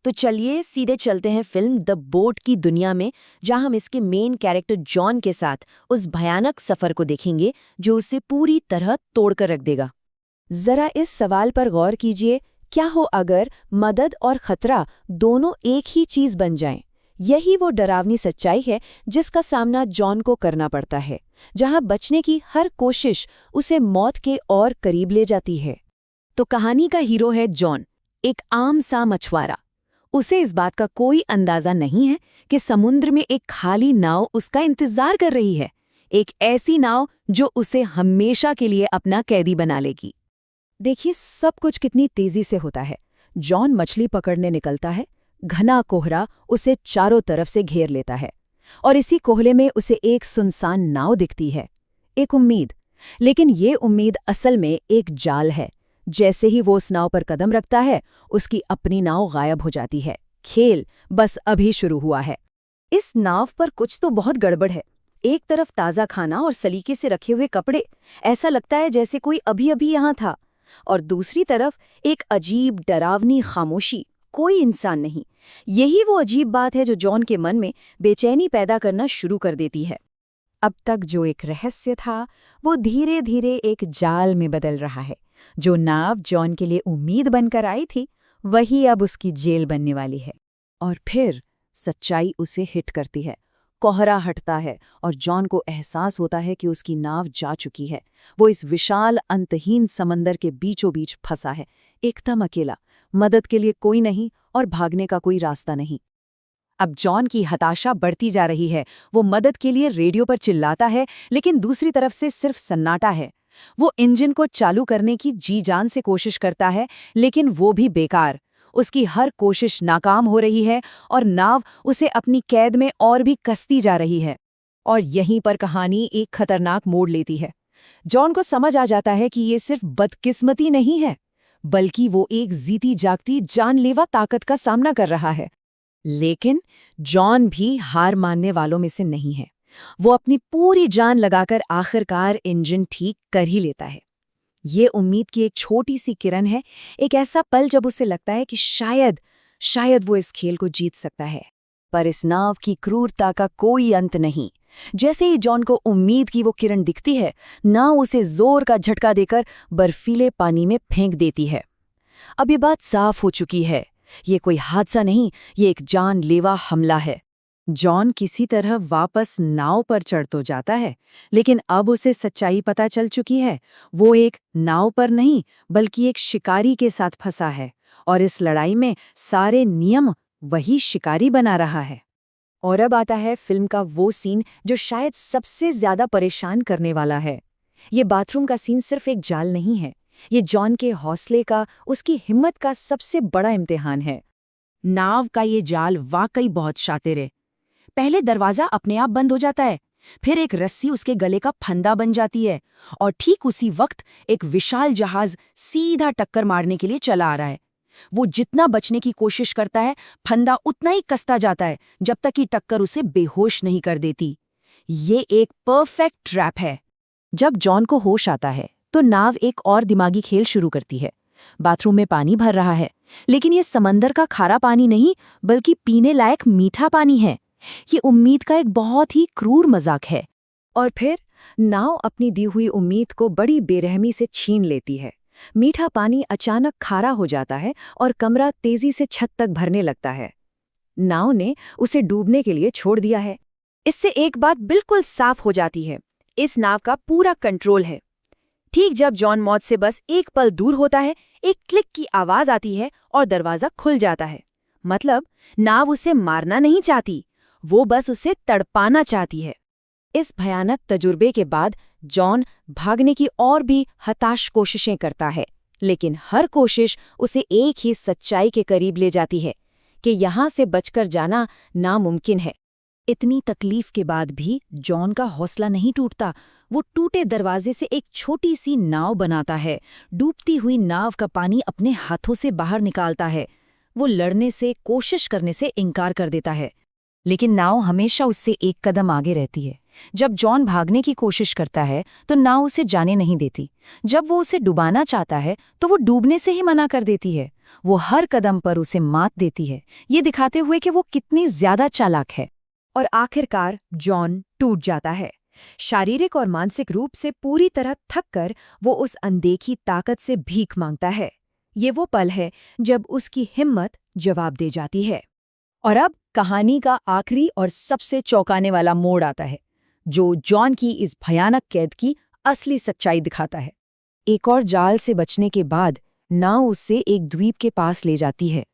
तो चलिए सीधे चलते हैं फिल्म द बोट की दुनिया में, जहां हम इसके मेन कैरेक्टर जॉन के साथ उस भयानक सफर को देखेंगे जो उसे पूरी तरह तोड़कर रख देगा। जरा इस सवाल पर गौर कीजिए, क्या हो अगर मदद और खतरा दोनों एक ही चीज बन जाएं? यही वो डरावनी सच्चाई है जिसका सामना जॉन को करना पड़ता है, जहां बचने की हर कोशिश उसे मौत के और करीब ले जाती है। तो कहानी का हीरो है जॉन, एक आम सा मछुआरा। उसे इस बात का कोई अंदाजा नहीं है कि समुद्र में एक खाली नाव उसका इंतजार कर रही है, एक ऐसी नाव जो उसे हमेशा के लिए अपना कैदी बना लेगी। देखिए सब कुछ कितनी तेजी से होता है। जॉन मछली पकड़ने निकलता है, घना कोहरा उसे चारों तरफ से घेर लेता है और इसी कोहरे में उसे एक सुनसान नाव दिखती है, एक उम्मीद। लेकिन ये उम्मीद असल में एक जाल है। जैसे ही वो उस नाव पर कदम रखता है, उसकी अपनी नाव गायब हो जाती है। खेल बस अभी शुरू हुआ है। इस नाव पर कुछ तो बहुत गड़बड़ है। एक तरफ ताज़ा खाना और सलीके से रखे हुए कपड़े, ऐसा लगता है जैसे कोई अभी अभी यहाँ था, और दूसरी तरफ एक अजीब डरावनी खामोशी, कोई इंसान नहीं। यही वो अजीब बात है जो जॉन के मन में बेचैनी पैदा करना शुरू कर देती है। अब तक जो एक रहस्य था, वो धीरे धीरे एक जाल में बदल रहा है। जो नाव जॉन के लिए उम्मीद बनकर आई थी, वही अब उसकी जेल बनने वाली है। और फिर सच्चाई उसे हिट करती है। कोहरा हटता है और जॉन को एहसास होता है कि उसकी नाव जा चुकी है। वो इस विशाल अंतहीन समंदर के बीचों बीच फंसा है, एकदम अकेला। मदद के लिए कोई नहीं और भागने का कोई रास्ता नहीं। अब जॉन की हताशा बढ़ती जा रही है। वो मदद के लिए रेडियो पर चिल्लाता है, लेकिन दूसरी तरफ से सिर्फ सन्नाटा है। वो इंजन को चालू करने की जी जान से कोशिश करता है, लेकिन वो भी बेकार। उसकी हर कोशिश नाकाम हो रही है और नाव उसे अपनी कैद में और भी कसती जा रही है। और यहीं पर कहानी एक खतरनाक मोड़ लेती है। जॉन को समझ आ जाता है कि ये सिर्फ बदकिस्मती नहीं है, बल्कि वो एक जीती जागती जानलेवा ताकत का सामना कर रहा है। लेकिन जॉन भी हार मानने वालों में से नहीं है। वो अपनी पूरी जान लगाकर आखिरकार इंजन ठीक कर ही लेता है। ये उम्मीद की एक छोटी सी किरण है, एक ऐसा पल जब उसे लगता है कि शायद वो इस खेल को जीत सकता है। पर इस नाव की क्रूरता का कोई अंत नहीं। जैसे ही जॉन को उम्मीद की वो किरण दिखती है, नाव उसे जोर का झटका देकर बर्फीले पानी में फेंक देती है। अब ये बात साफ हो चुकी है, ये कोई हादसा नहीं, ये एक जानलेवा हमला है। जॉन किसी तरह वापस नाव पर चढ़ तो जाता है, लेकिन अब उसे सच्चाई पता चल चुकी है। वो एक नाव पर नहीं, बल्कि एक शिकारी के साथ फंसा है, और इस लड़ाई में सारे नियम वही शिकारी बना रहा है। और अब आता है फिल्म का वो सीन जो शायद सबसे ज्यादा परेशान करने वाला है। ये बाथरूम का सीन सिर्फ एक जाल नहीं है, ये जॉन के हौसले का, उसकी हिम्मत का सबसे बड़ा इम्तिहान है। नाव का ये जाल वाकई बहुत शातिर है। पहले दरवाजा अपने आप बंद हो जाता है, फिर एक रस्सी उसके गले का फंदा बन जाती है, और ठीक उसी वक्त एक विशाल जहाज सीधा टक्कर मारने के लिए चला आ रहा है। वो जितना बचने की कोशिश करता है, फंदा उतना ही कसता जाता है, जब तक कि टक्कर उसे बेहोश नहीं कर देती। ये एक परफेक्ट ट्रैप है। जब जॉन को होश आता है, तो नाव एक और दिमागी खेल शुरू करती है। बाथरूम में पानी भर रहा है, लेकिन ये समंदर का खारा पानी नहीं, बल्कि पीने लायक मीठा पानी है। ये उम्मीद का एक बहुत ही क्रूर मजाक है। और फिर नाव अपनी दी हुई उम्मीद को बड़ी बेरहमी से छीन लेती है। मीठा पानी अचानक खारा हो जाता है और कमरा तेजी से छत तक भरने लगता है। नाव ने उसे डूबने के लिए छोड़ दिया है। इससे एक बात बिल्कुल साफ हो जाती है, इस नाव का पूरा कंट्रोल है। ठीक जब जॉन मौत से बस एक पल दूर होता है, एक क्लिक की आवाज आती है और दरवाजा खुल जाता है। मतलब नाव उसे मारना नहीं चाहती, वो बस उसे तड़पाना चाहती है। इस भयानक तजुर्बे के बाद जॉन भागने की और भी हताश कोशिशें करता है, लेकिन हर कोशिश उसे एक ही सच्चाई के करीब ले जाती है कि यहाँ से बचकर जाना नामुमकिन है। इतनी तकलीफ के बाद भी जॉन का हौसला नहीं टूटता। वो टूटे दरवाजे से एक छोटी सी नाव बनाता है, डूबती हुई नाव का पानी अपने हाथों से बाहर निकालता है। वो लड़ने से, कोशिश करने से इनकार कर देता है, लेकिन नाव हमेशा उससे एक कदम आगे रहती है। जब जॉन भागने की कोशिश करता है तो नाव उसे जाने नहीं देती। जब वो उसे डुबाना चाहता है तो वो डूबने से ही मना कर देती है। वो हर कदम पर उसे मात देती है, ये दिखाते हुए कि वो कितनी ज्यादा चालाक है। और आखिरकार जॉन टूट जाता है। शारीरिक और मानसिक रूप से पूरी तरह थक कर वो उस अनदेखी ताकत से भीख मांगता है। ये वो पल है जब उसकी हिम्मत जवाब दे जाती है। और अब कहानी का आखिरी और सबसे चौंकाने वाला मोड़ आता है, जो जॉन की इस भयानक कैद की असली सच्चाई दिखाता है। एक और जाल से बचने के बाद नाव उससे एक द्वीप के पास ले जाती है।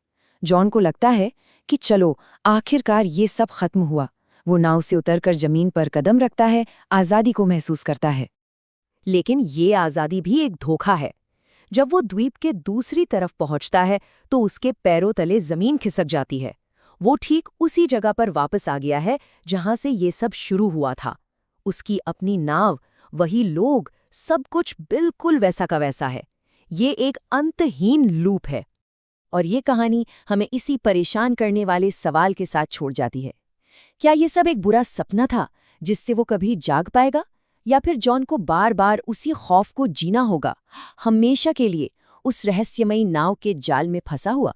जॉन को लगता है कि चलो आखिरकार ये सब खत्म हुआ। वो नाव से उतरकर जमीन पर कदम रखता है, आज़ादी को महसूस करता है। लेकिन ये आज़ादी भी एक धोखा है। जब वो द्वीप के दूसरी तरफ पहुंचता है तो उसके पैरों तले जमीन खिसक जाती है। वो ठीक उसी जगह पर वापस आ गया है जहां से ये सब शुरू हुआ था। उसकी अपनी नाव, वही लोग, सब कुछ बिल्कुल वैसा का वैसा है। ये एक अंतहीन लूप है। और ये कहानी हमें इसी परेशान करने वाले सवाल के साथ छोड़ जाती है। क्या ये सब एक बुरा सपना था जिससे वो कभी जाग पाएगा, या फिर जॉन को बार बार उसी खौफ को जीना होगा, हमेशा के लिए उस रहस्यमयी नाव के जाल में फंसा हुआ?